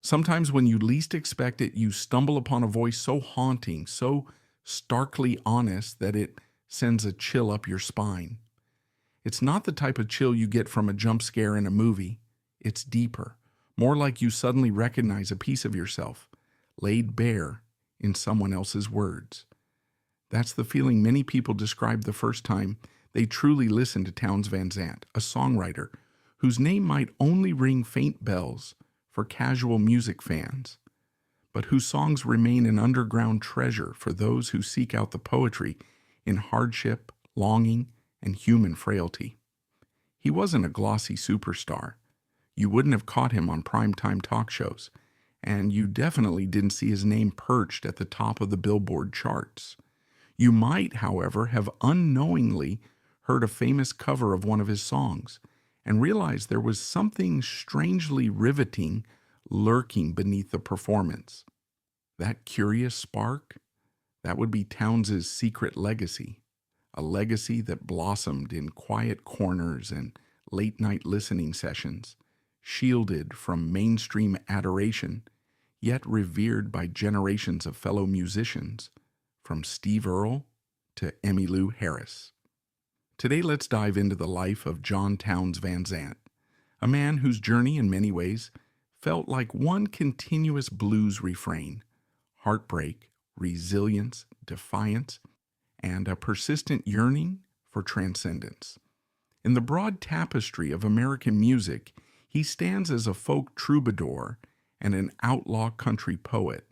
Sometimes when you least expect it, you stumble upon a voice so haunting, so starkly honest that it sends a chill up your spine. It's not the type of chill you get from a jump scare in a movie. It's deeper, more like you suddenly recognize a piece of yourself, laid bare in someone else's words. That's the feeling many people describe the first time they truly listen to Townes Van Zandt, a songwriter whose name might only ring faint bells for casual music fans, but whose songs remain an underground treasure for those who seek out the poetry in hardship, longing, and human frailty. He wasn't a glossy superstar. You wouldn't have caught him on primetime talk shows, and you definitely didn't see his name perched at the top of the Billboard charts. You might, however, have unknowingly heard a famous cover of one of his songs and realized there was something strangely riveting lurking beneath the performance. That curious spark, that would be Townes's secret legacy, a legacy that blossomed in quiet corners and late-night listening sessions, shielded from mainstream adoration, yet revered by generations of fellow musicians, from Steve Earle to Emmylou Harris. Today, let's dive into the life of John Townes Van Zandt, a man whose journey in many ways felt like one continuous blues refrain: heartbreak, resilience, defiance, and a persistent yearning for transcendence. In the broad tapestry of American music, he stands as a folk troubadour and an outlaw country poet,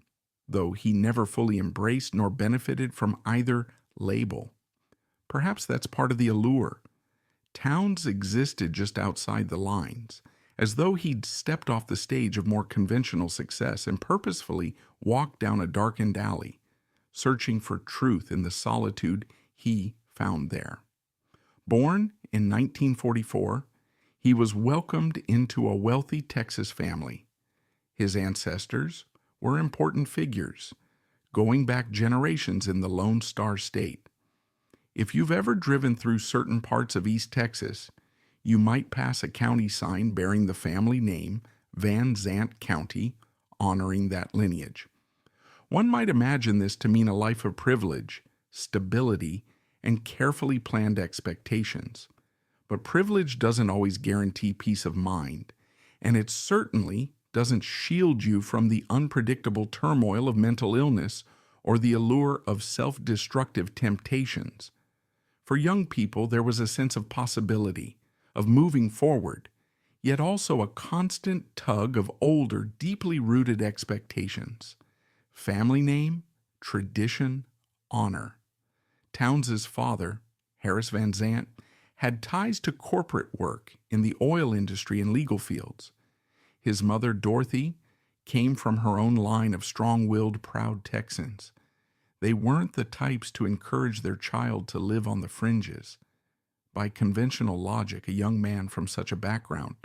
though he never fully embraced nor benefited from either label. Perhaps that's part of the allure. Townes existed just outside the lines, as though he'd stepped off the stage of more conventional success and purposefully walked down a darkened alley, searching for truth in the solitude he found there. Born in 1944, he was welcomed into a wealthy Texas family. His ancestors were important figures, going back generations in the Lone Star State. If you've ever driven through certain parts of East Texas, you might pass a county sign bearing the family name Van Zandt County, honoring that lineage. One might imagine this to mean a life of privilege, stability, and carefully planned expectations. But privilege doesn't always guarantee peace of mind, and it certainly doesn't shield you from the unpredictable turmoil of mental illness or the allure of self-destructive temptations. For young people, there was a sense of possibility, of moving forward, yet also a constant tug of older, deeply rooted expectations. Family name, tradition, honor. Townes's father, Harris Van Zandt, had ties to corporate work in the oil industry and legal fields. His mother, Dorothy, came from her own line of strong-willed, proud Texans. They weren't the types to encourage their child to live on the fringes. By conventional logic, a young man from such a background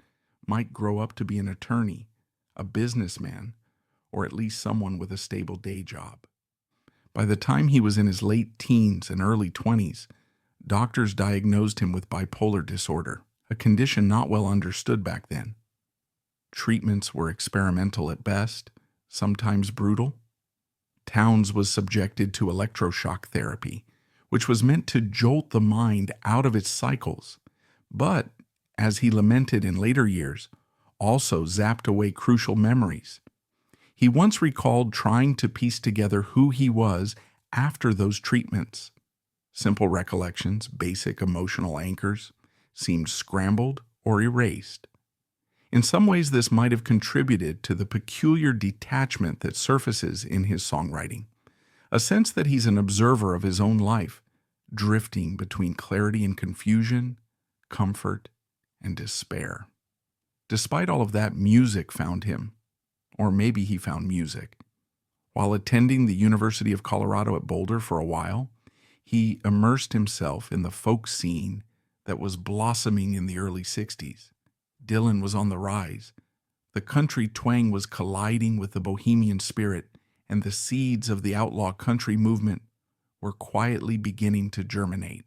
might grow up to be an attorney, a businessman, or at least someone with a stable day job. By the time he was in his late teens and early 20s, doctors diagnosed him with bipolar disorder, a condition not well understood back then. Treatments were experimental at best, sometimes brutal. Townes was subjected to electroshock therapy, which was meant to jolt the mind out of its cycles, but, as he lamented in later years, also zapped away crucial memories. He once recalled trying to piece together who he was after those treatments. Simple recollections, basic emotional anchors, seemed scrambled or erased. In some ways, this might have contributed to the peculiar detachment that surfaces in his songwriting, a sense that he's an observer of his own life, drifting between clarity and confusion, comfort and despair. Despite all of that, music found him, or maybe he found music. While attending the University of Colorado at Boulder for a while, he immersed himself in the folk scene that was blossoming in the early 60s. Dylan was on the rise. The country twang was colliding with the bohemian spirit, and the seeds of the outlaw country movement were quietly beginning to germinate.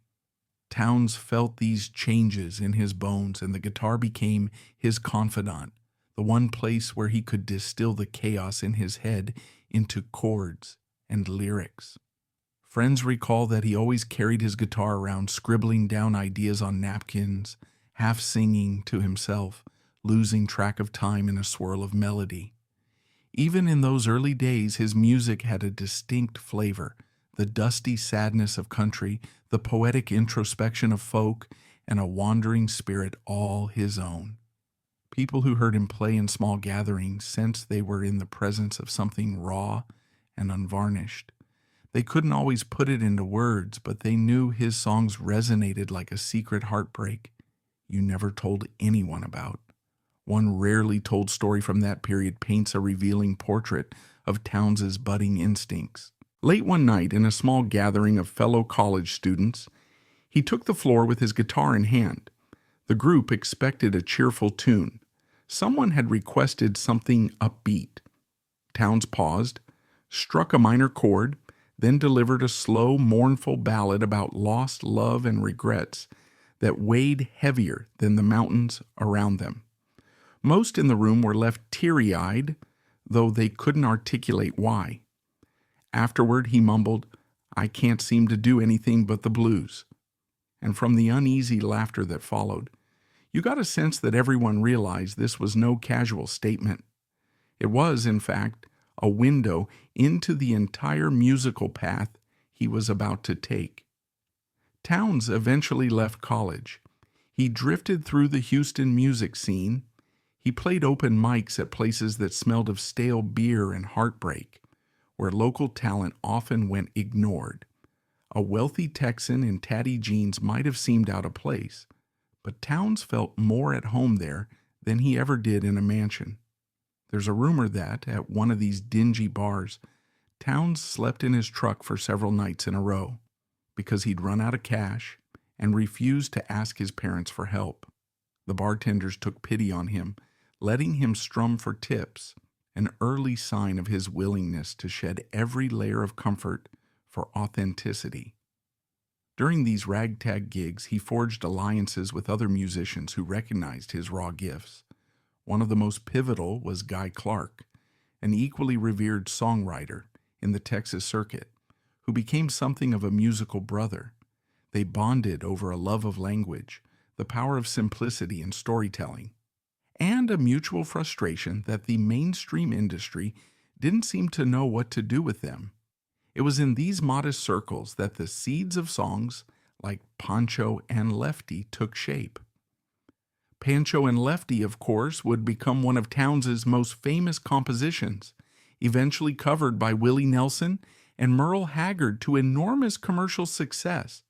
Townes felt these changes in his bones, and the guitar became his confidant, the one place where he could distill the chaos in his head into chords and lyrics. Friends recall that he always carried his guitar around, scribbling down ideas on napkins, half singing to himself, losing track of time in a swirl of melody. Even in those early days, his music had a distinct flavor, the dusty sadness of country, the poetic introspection of folk, and a wandering spirit all his own. People who heard him play in small gatherings sensed they were in the presence of something raw and unvarnished. They couldn't always put it into words, but they knew his songs resonated like a secret heartbreak you never told anyone about. One rarely told story from that period paints a revealing portrait of Townes' budding instincts. Late one night, in a small gathering of fellow college students, he took the floor with his guitar in hand. The group expected a cheerful tune. Someone had requested something upbeat. Townes paused, struck a minor chord, then delivered a slow, mournful ballad about lost love and regrets that weighed heavier than the mountains around them. Most in the room were left teary-eyed, though they couldn't articulate why. Afterward, he mumbled, "I can't seem to do anything but the blues." And from the uneasy laughter that followed, you got a sense that everyone realized this was no casual statement. It was, in fact, a window into the entire musical path he was about to take. Townes eventually left college. He drifted through the Houston music scene. He played open mics at places that smelled of stale beer and heartbreak, where local talent often went ignored. A wealthy Texan in tatty jeans might have seemed out of place, but Townes felt more at home there than he ever did in a mansion. There's a rumor that, at one of these dingy bars, Townes slept in his truck for several nights in a row because he'd run out of cash and refused to ask his parents for help. The bartenders took pity on him, letting him strum for tips, an early sign of his willingness to shed every layer of comfort for authenticity. During these ragtag gigs, he forged alliances with other musicians who recognized his raw gifts. One of the most pivotal was Guy Clark, an equally revered songwriter in the Texas circuit, who became something of a musical brother. They bonded over a love of language, the power of simplicity in storytelling, and a mutual frustration that the mainstream industry didn't seem to know what to do with them. It was in these modest circles that the seeds of songs like Pancho and Lefty took shape. Pancho and Lefty, of course, would become one of Townes' most famous compositions, eventually covered by Willie Nelson and Merle Haggard to enormous commercial success.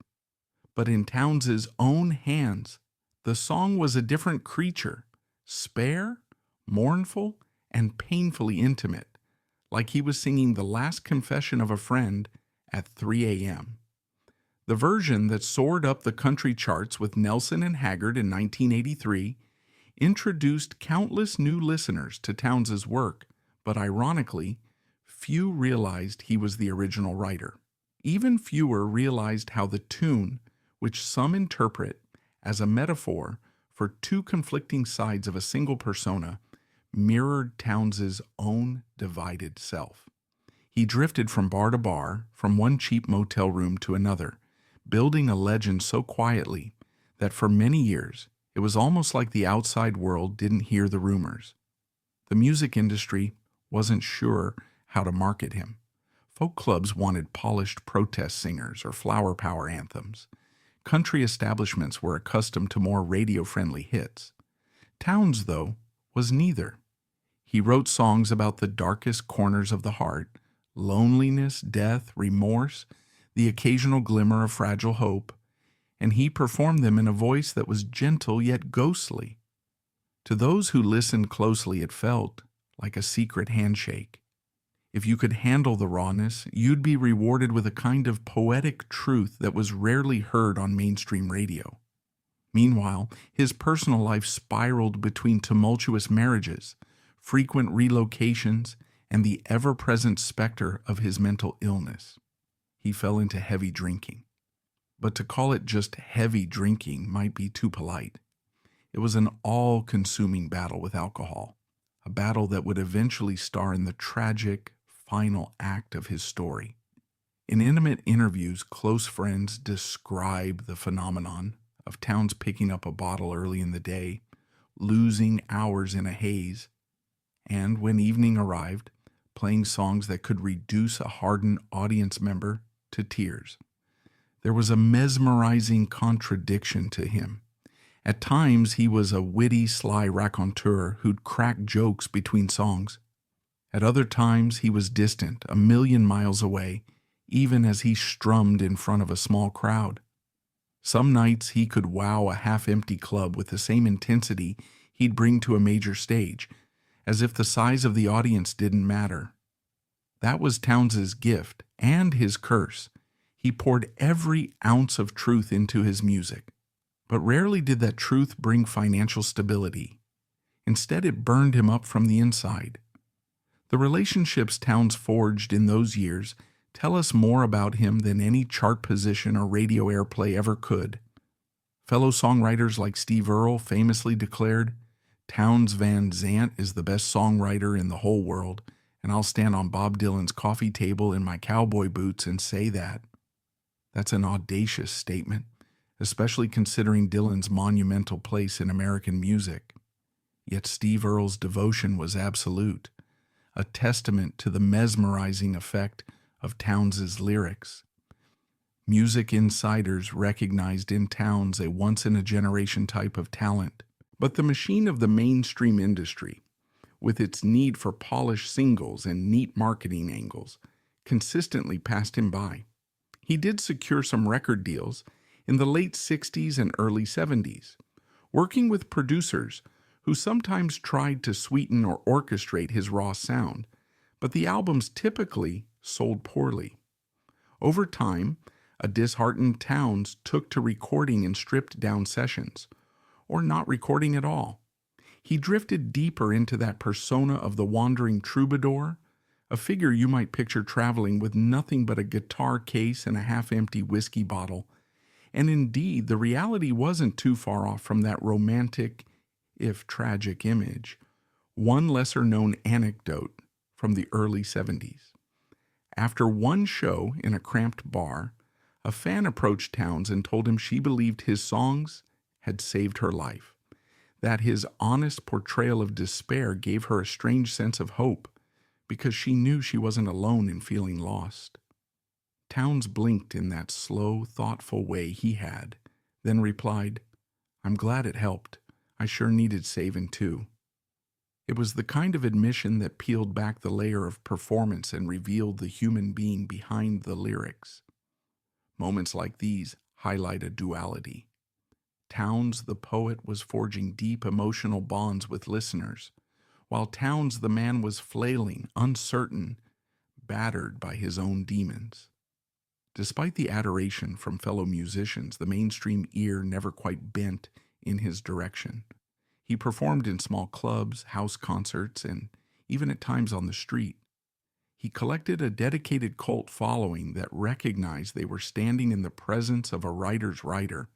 But in Townes' own hands, the song was a different creature, spare, mournful, and painfully intimate, like he was singing the last confession of a friend at 3 a.m. The version that soared up the country charts with Nelson and Haggard in 1983 introduced countless new listeners to Townes' work, but ironically, few realized he was the original writer. Even fewer realized how the tune, which some interpret as a metaphor for two conflicting sides of a single persona, mirrored Townes' own divided self. He drifted from bar to bar, from one cheap motel room to another, building a legend so quietly that for many years it was almost like the outside world didn't hear the rumors. The music industry wasn't sure how to market him. Folk clubs wanted polished protest singers or flower power anthems. Country establishments were accustomed to more radio-friendly hits. Townes, though, was neither. He wrote songs about the darkest corners of the heart, loneliness, death, remorse, the occasional glimmer of fragile hope, and he performed them in a voice that was gentle yet ghostly. To those who listened closely, it felt like a secret handshake. If you could handle the rawness, you'd be rewarded with a kind of poetic truth that was rarely heard on mainstream radio. Meanwhile, his personal life spiraled between tumultuous marriages, frequent relocations, and the ever-present specter of his mental illness. He fell into heavy drinking. But to call it just heavy drinking might be too polite. It was an all-consuming battle with alcohol. a battle that would eventually star in the tragic final act of his story. In intimate interviews, close friends describe the phenomenon of Townes picking up a bottle early in the day, losing hours in a haze, and when evening arrived, playing songs that could reduce a hardened audience member to tears. There was a mesmerizing contradiction to him. At times, he was a witty, sly raconteur who'd crack jokes between songs. At other times, he was distant, a million miles away, even as he strummed in front of a small crowd. Some nights he could wow a half-empty club with the same intensity he'd bring to a major stage, as if the size of the audience didn't matter. That was Townes's gift and his curse. He poured every ounce of truth into his music. But rarely did that truth bring financial stability. Instead, it burned him up from the inside. The relationships Townes forged in those years tell us more about him than any chart position or radio airplay ever could. Fellow songwriters like Steve Earle famously declared, "Townes Van Zandt is the best songwriter in the whole world, and I'll stand on Bob Dylan's coffee table in my cowboy boots and say that." That's an audacious statement, especially considering Dylan's monumental place in American music. Yet Steve Earle's devotion was absolute, a testament to the mesmerizing effect of Townes's lyrics. Music insiders recognized in Townes a once-in-a-generation type of talent, but the machine of the mainstream industry, with its need for polished singles and neat marketing angles, consistently passed him by. He did secure some record deals in the late 60s and early 70s, working with producers who sometimes tried to sweeten or orchestrate his raw sound, but the albums typically sold poorly. Over time, a disheartened Townes took to recording in stripped-down sessions, or not recording at all. He drifted deeper into that persona of the wandering troubadour, a figure you might picture traveling with nothing but a guitar case and a half-empty whiskey bottle. And indeed, the reality wasn't too far off from that romantic, if tragic, image. One lesser-known anecdote from the early 70s. After one show in a cramped bar, a fan approached Townes and told him she believed his songs had saved her life, that his honest portrayal of despair gave her a strange sense of hope, because she knew she wasn't alone in feeling lost. Townes blinked in that slow, thoughtful way he had, then replied, "I'm glad it helped. I sure needed saving too." It was the kind of admission that peeled back the layer of performance and revealed the human being behind the lyrics. Moments like these highlight a duality. Townes the poet was forging deep emotional bonds with listeners, while Townes the man was flailing, uncertain, battered by his own demons. Despite the adoration from fellow musicians, the mainstream ear never quite bent in his direction. He performed in small clubs, house concerts, and even at times on the street. He collected a dedicated cult following that recognized they were standing in the presence of a writer's writer,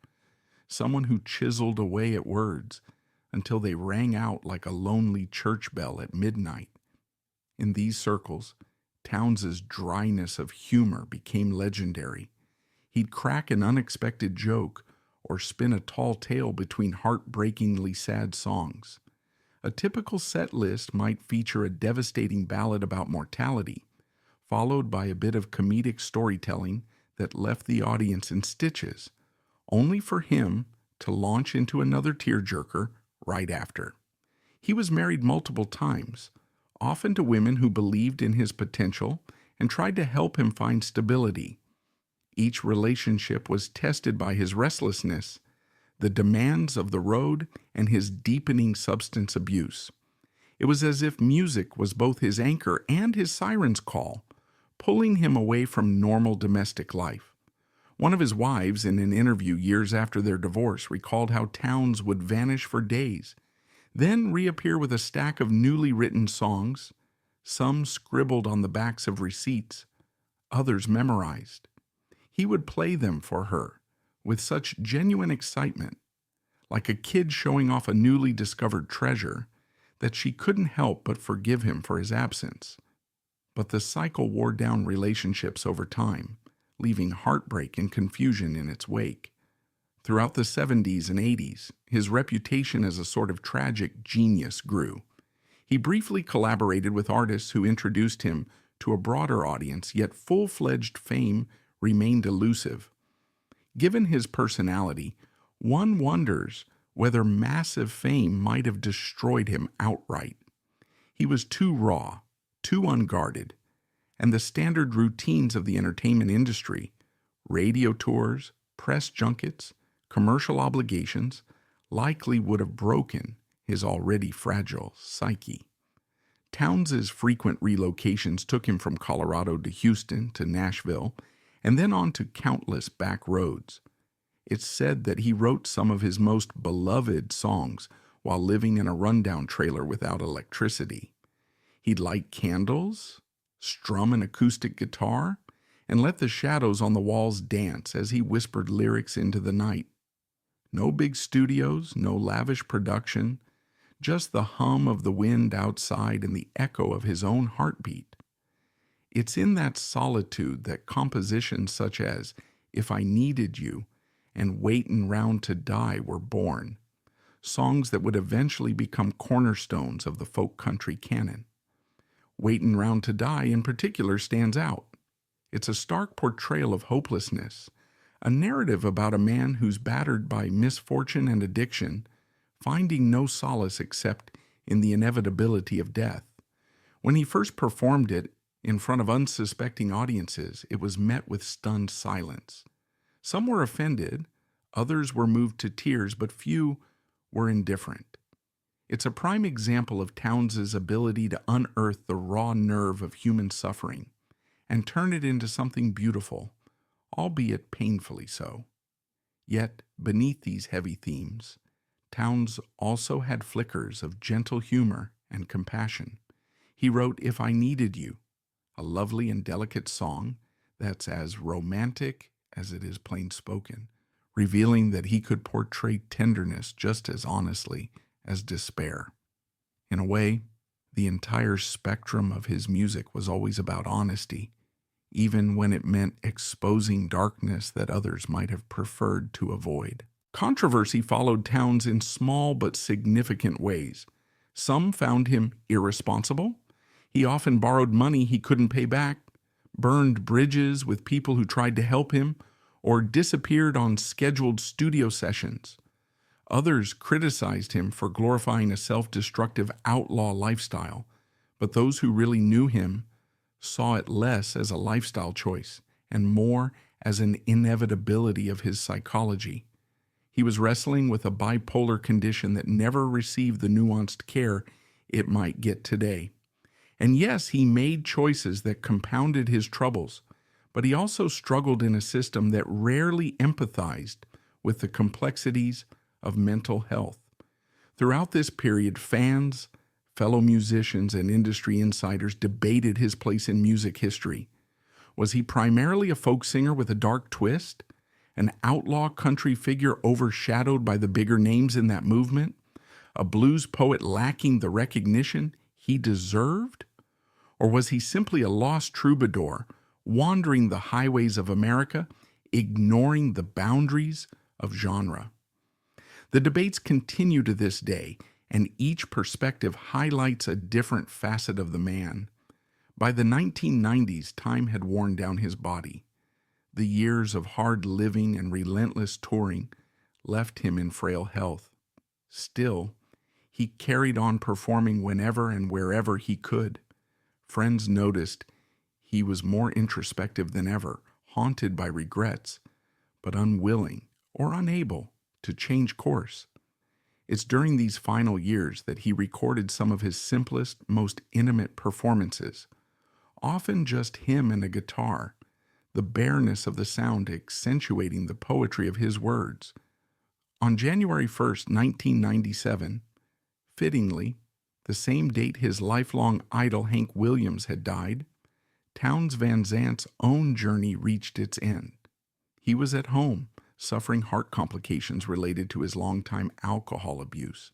someone who chiseled away at words until they rang out like a lonely church bell at midnight. In these circles, Townes's dryness of humor became legendary. He'd crack an unexpected joke or spin a tall tale between heartbreakingly sad songs. A typical set list might feature a devastating ballad about mortality, followed by a bit of comedic storytelling that left the audience in stitches, only for him to launch into another tearjerker right after. He was married multiple times, often to women who believed in his potential and tried to help him find stability. Each relationship was tested by his restlessness, the demands of the road, and his deepening substance abuse. It was as if music was both his anchor and his siren's call, pulling him away from normal domestic life. One of his wives, in an interview years after their divorce, recalled how Townes would vanish for days, then reappear with a stack of newly written songs, some scribbled on the backs of receipts, others memorized. He would play them for her with such genuine excitement, like a kid showing off a newly discovered treasure, that she couldn't help but forgive him for his absence. But the cycle wore down relationships over time, leaving heartbreak and confusion in its wake. Throughout the 70s and 80s, his reputation as a sort of tragic genius grew. He briefly collaborated with artists who introduced him to a broader audience, yet full-fledged fame remained elusive. Given his personality, one wonders whether massive fame might have destroyed him outright. He was too raw, too unguarded, and the standard routines of the entertainment industry, radio tours, press junkets, commercial obligations, likely would have broken his already fragile psyche. Townes's frequent relocations took him from Colorado to Houston to Nashville, and then on to countless back roads. It's said that he wrote some of his most beloved songs while living in a rundown trailer without electricity. He'd light candles, strum an acoustic guitar, and let the shadows on the walls dance as he whispered lyrics into the night. No big studios, no lavish production, just the hum of the wind outside and the echo of his own heartbeat. It's in that solitude that compositions such as If I Needed You and Waitin' Round to Die were born, songs that would eventually become cornerstones of the folk country canon. Waitin' Round to Die in particular stands out. It's a stark portrayal of hopelessness, a narrative about a man who's battered by misfortune and addiction, finding no solace except in the inevitability of death. When he first performed it in front of unsuspecting audiences, it was met with stunned silence. Some were offended, others were moved to tears, but few were indifferent. It's a prime example of Townes's ability to unearth the raw nerve of human suffering and turn it into something beautiful, albeit painfully so. Yet, beneath these heavy themes, Townes also had flickers of gentle humor and compassion. He wrote If I Needed You, a lovely and delicate song that's as romantic as it is plain-spoken, revealing that he could portray tenderness just as honestly as despair. In a way, the entire spectrum of his music was always about honesty, even when it meant exposing darkness that others might have preferred to avoid. Controversy followed Townes in small but significant ways. Some found him irresponsible. He often borrowed money he couldn't pay back, burned bridges with people who tried to help him, or disappeared on scheduled studio sessions. Others criticized him for glorifying a self-destructive outlaw lifestyle, but those who really knew him saw it less as a lifestyle choice and more as an inevitability of his psychology. He was wrestling with a bipolar condition that never received the nuanced care it might get today. And yes, he made choices that compounded his troubles, but he also struggled in a system that rarely empathized with the complexities of mental health. Throughout this period, fans, fellow musicians, and industry insiders debated his place in music history. Was he primarily a folk singer with a dark twist? An outlaw country figure overshadowed by the bigger names in that movement? A blues poet lacking the recognition he deserved? Or was he simply a lost troubadour, wandering the highways of America, ignoring the boundaries of genre? The debates continue to this day, and each perspective highlights a different facet of the man. By the 1990s, time had worn down his body. The years of hard living and relentless touring left him in frail health. Still, he carried on performing whenever and wherever he could. Friends noticed he was more introspective than ever, haunted by regrets, but unwilling or unable to change course. It's during these final years that he recorded some of his simplest, most intimate performances, often just him and a guitar, the bareness of the sound accentuating the poetry of his words. On January 1st, 1997, fittingly, the same date his lifelong idol Hank Williams had died, Townes Van Zandt's own journey reached its end. He was at home, suffering heart complications related to his longtime alcohol abuse,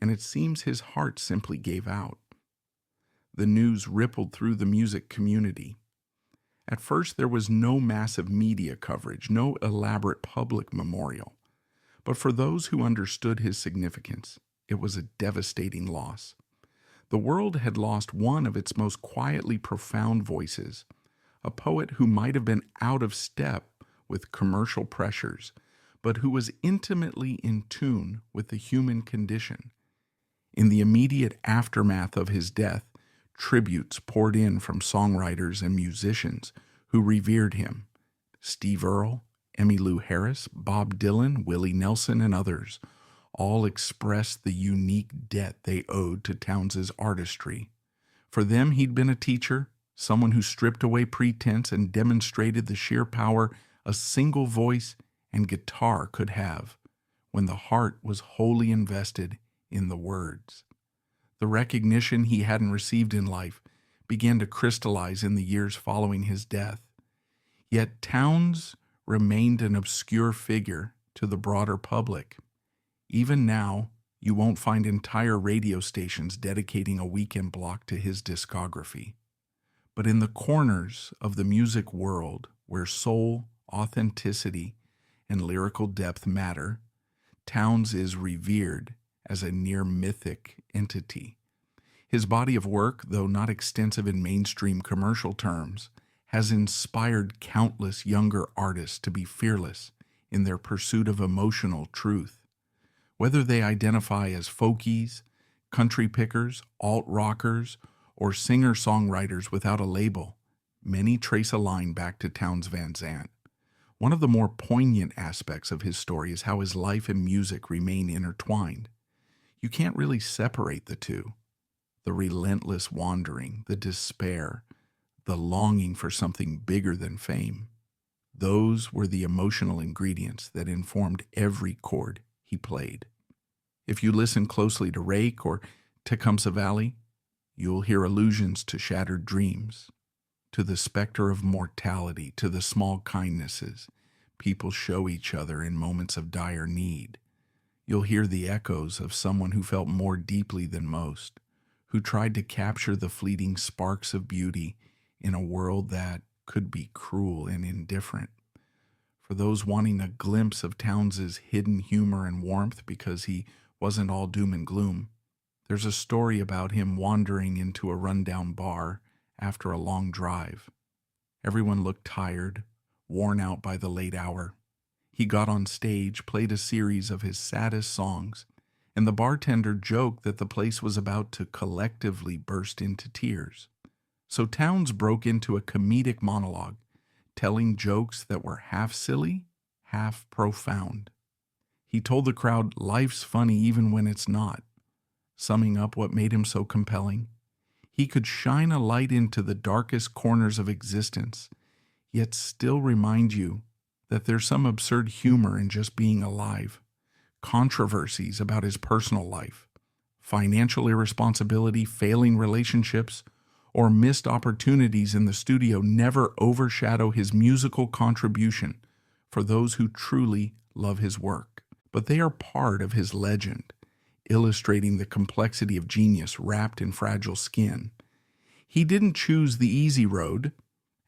and it seems his heart simply gave out. The news rippled through the music community. At first, there was no massive media coverage, no elaborate public memorial. But for those who understood his significance, it was a devastating loss. The world had lost one of its most quietly profound voices, a poet who might have been out of step with commercial pressures, but who was intimately in tune with the human condition. In the immediate aftermath of his death, tributes poured in from songwriters and musicians who revered him. Steve Earle, Emmylou Harris, Bob Dylan, Willie Nelson, and others all expressed the unique debt they owed to Townes' artistry. For them, he'd been a teacher, someone who stripped away pretense and demonstrated the sheer power a single voice and guitar could have when the heart was wholly invested in the words. The recognition he hadn't received in life began to crystallize in the years following his death. Yet Townes remained an obscure figure to the broader public. Even now, you won't find entire radio stations dedicating a weekend block to his discography. But in the corners of the music world, where soul, authenticity, and lyrical depth matter, Townes is revered as a near mythic entity. His body of work, though not extensive in mainstream commercial terms, has inspired countless younger artists to be fearless in their pursuit of emotional truth. Whether they identify as folkies, country pickers, alt-rockers, or singer-songwriters without a label, many trace a line back to Townes Van Zandt. One of the more poignant aspects of his story is how his life and music remain intertwined. You can't really separate the two. The relentless wandering, the despair, the longing for something bigger than fame. Those were the emotional ingredients that informed every chord he played. If you listen closely to Rake or Tecumseh Valley, you'll hear allusions to shattered dreams, to the specter of mortality, to the small kindnesses people show each other in moments of dire need. You'll hear the echoes of someone who felt more deeply than most, who tried to capture the fleeting sparks of beauty in a world that could be cruel and indifferent. For those wanting a glimpse of Townes' hidden humor and warmth because he wasn't all doom and gloom, there's a story about him wandering into a rundown bar after a long drive. Everyone looked tired, worn out by the late hour. He got on stage, played a series of his saddest songs, and the bartender joked that the place was about to collectively burst into tears. So Townes broke into a comedic monologue, telling jokes that were half silly, half profound. He told the crowd life's funny even when it's not. Summing up what made him so compelling, he could shine a light into the darkest corners of existence, yet still remind you that there's some absurd humor in just being alive. Controversies about his personal life, financial irresponsibility, failing relationships, or missed opportunities in the studio never overshadow his musical contribution for those who truly love his work. But they are part of his legend, illustrating the complexity of genius wrapped in fragile skin. He didn't choose the easy road,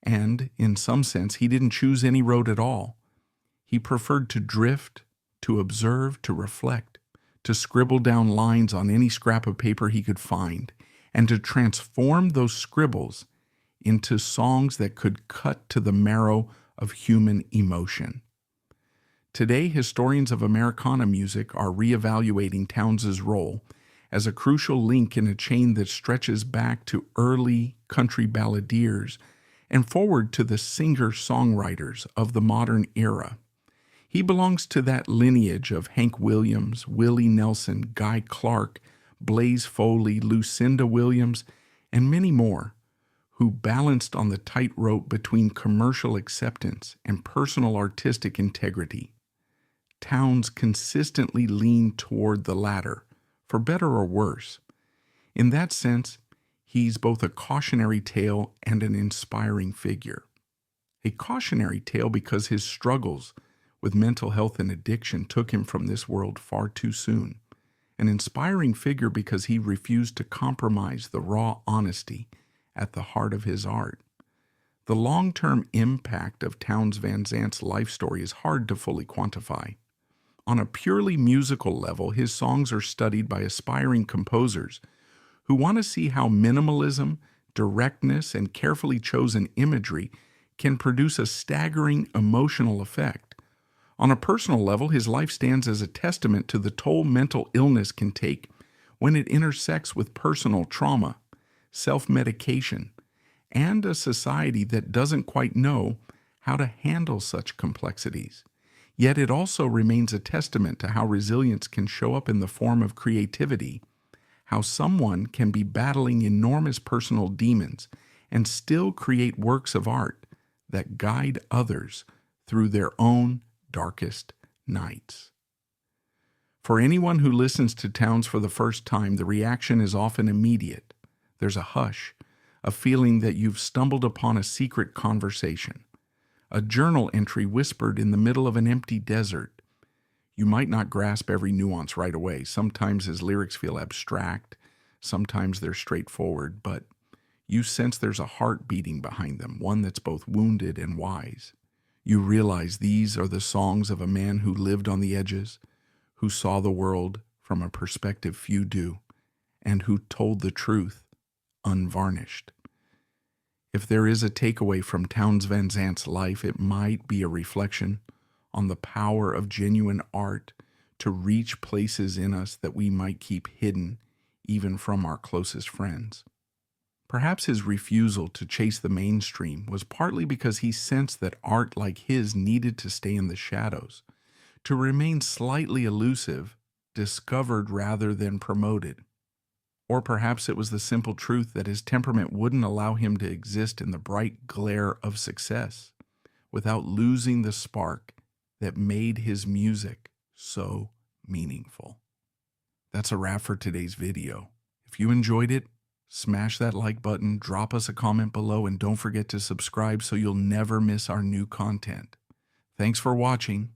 and in some sense, he didn't choose any road at all. He preferred to drift, to observe, to reflect, to scribble down lines on any scrap of paper he could find, and to transform those scribbles into songs that could cut to the marrow of human emotion. Today, historians of Americana music are reevaluating Townes' role as a crucial link in a chain that stretches back to early country balladeers and forward to the singer-songwriters of the modern era. He belongs to that lineage of Hank Williams, Willie Nelson, Guy Clark, Blaze Foley, Lucinda Williams, and many more, who balanced on the tightrope between commercial acceptance and personal artistic integrity. Townes consistently leaned toward the latter, for better or worse. In that sense, he's both a cautionary tale and an inspiring figure. A cautionary tale because his struggles with mental health and addiction took him from this world far too soon, an inspiring figure because he refused to compromise the raw honesty at the heart of his art. The long-term impact of Townes Van Zandt's life story is hard to fully quantify. On a purely musical level, his songs are studied by aspiring composers who want to see how minimalism, directness, and carefully chosen imagery can produce a staggering emotional effect. On a personal level, his life stands as a testament to the toll mental illness can take when it intersects with personal trauma, self-medication, and a society that doesn't quite know how to handle such complexities. Yet it also remains a testament to how resilience can show up in the form of creativity, how someone can be battling enormous personal demons and still create works of art that guide others through their own darkest nights. For anyone who listens to Townes for the first time, the reaction is often immediate. There's a hush, a feeling that you've stumbled upon a secret conversation, a journal entry whispered in the middle of an empty desert. You might not grasp every nuance right away. Sometimes his lyrics feel abstract, sometimes they're straightforward, but you sense there's a heart beating behind them, one that's both wounded and wise. You realize these are the songs of a man who lived on the edges, who saw the world from a perspective few do, and who told the truth unvarnished. If there is a takeaway from Townes Van Zandt's life, it might be a reflection on the power of genuine art to reach places in us that we might keep hidden even from our closest friends. Perhaps his refusal to chase the mainstream was partly because he sensed that art like his needed to stay in the shadows, to remain slightly elusive, discovered rather than promoted. Or perhaps it was the simple truth that his temperament wouldn't allow him to exist in the bright glare of success without losing the spark that made his music so meaningful. That's a wrap for today's video. If you enjoyed it, smash that like button, drop us a comment below, and don't forget to subscribe so you'll never miss our new content. Thanks for watching.